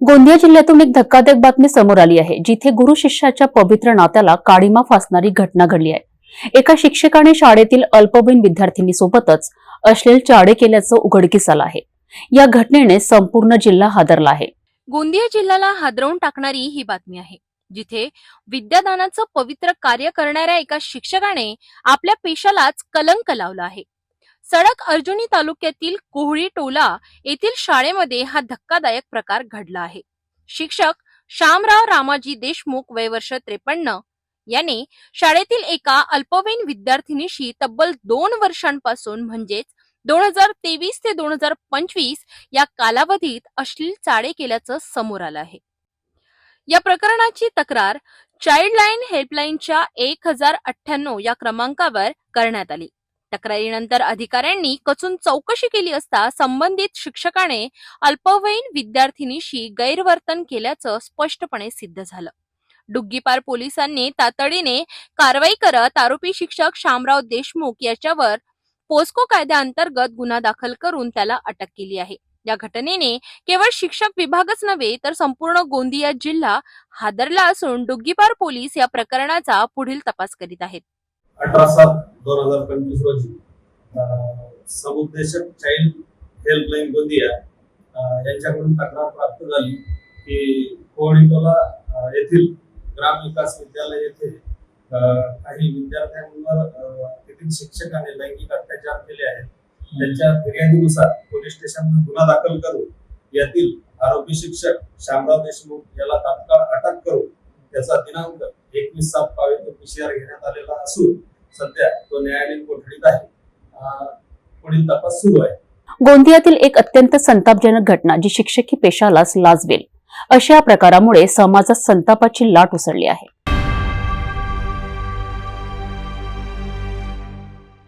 गोंदिया जिल्ह्यातून एक धक्कादायक बातमी समोर आली आहे, जिथे गुरु शिष्याच्या पवित्र नात्याला काळीमा फासणारी घटना घडली आहे। एका शिक्षकाने शाळेतील अल्पवयीन विद्यार्थिनीसोबतच अश्लील चाळे केल्याचं उघडकीस आलं आहे। या घटनेने संपूर्ण जिल्हा हादरला आहे। गोंदिया जिल्ह्याला हादरवून टाकणारी ही बातमी आहे, जिथे विद्यादानाचं पवित्र कार्य करणाऱ्या एका शिक्षकाने आपल्या पेशालाच कलंक लावला आहे। सडक अर्जुनी तालुक्यातील कोहळी टोला येथील शाळेमध्ये हा धक्कादायक प्रकार घडला आहे। शिक्षक शामराव रामाजी देशमुख वय वर्ष 53 याने शाळेतील एका अल्पवयीन विद्यार्थिनीशी तब्बल 2 वर्षांपासून म्हणजेच 2023 ते 2025 या कालावधीत अश्लील चाळे केल्याचं समोर आलं आहे। या प्रकरणाची तक्रार चाइल्डलाईन हेल्पलाईनच्या 1098 या क्रमांकावर करण्यात आली। तक्रारीनंतर अधिकाऱ्यांनी कसून चौकशी केली असता संबंधित शिक्षकाने अल्पवयीन विद्यार्थिनीशी गैरवर्तन केल्याचं स्पष्टपणे सिद्ध झालं। डुग्गीपार पोलिसांनी तातडीने कारवाई करत आरोपी शिक्षक शामराव देशमुख याच्यावर पोस्को कायद्याअंतर्गत गुन्हा दाखल करून त्याला अटक केली आहे। या घटनेने केवळ शिक्षक विभागच नव्हे तर संपूर्ण गोंदिया जिल्हा हादरला असून डुग्गीपार पोलीस या प्रकरणाचा पुढील तपास करीत आहेत। 18/7/2025 रोजी समुपदेशक चाइल्ड हेल्पलाईन गोंदिया यांच्याकडून तक्रार प्राप्त झाली की कोहळीटोला येथील ग्राम विकास विद्यालय येथे काही विद्यार्थ्यांवर तेथील शिक्षकाने लैंगिक अत्याचार केले आहेत। त्यांच्या फिर्यादीनुसार पोलीस स्टेशनमध्ये गुन्हा दाखल करून यातील आरोपी शिक्षक शामराव देशमुख याला तात्काळ अटक करून त्याचा दिनांक 21/7 PCR घेण्यात आलेला असून सध्या तो न्यायालयीन कोठडीत आहे। पुढील तपास सुरू आहे। गोंदियातील एक अत्यंत संतापजनक घटना, जी शिक्षकी पेशालाच लाजवेल अशा प्रकारामुळे समाजात संतापाची लाट उसळली आहे।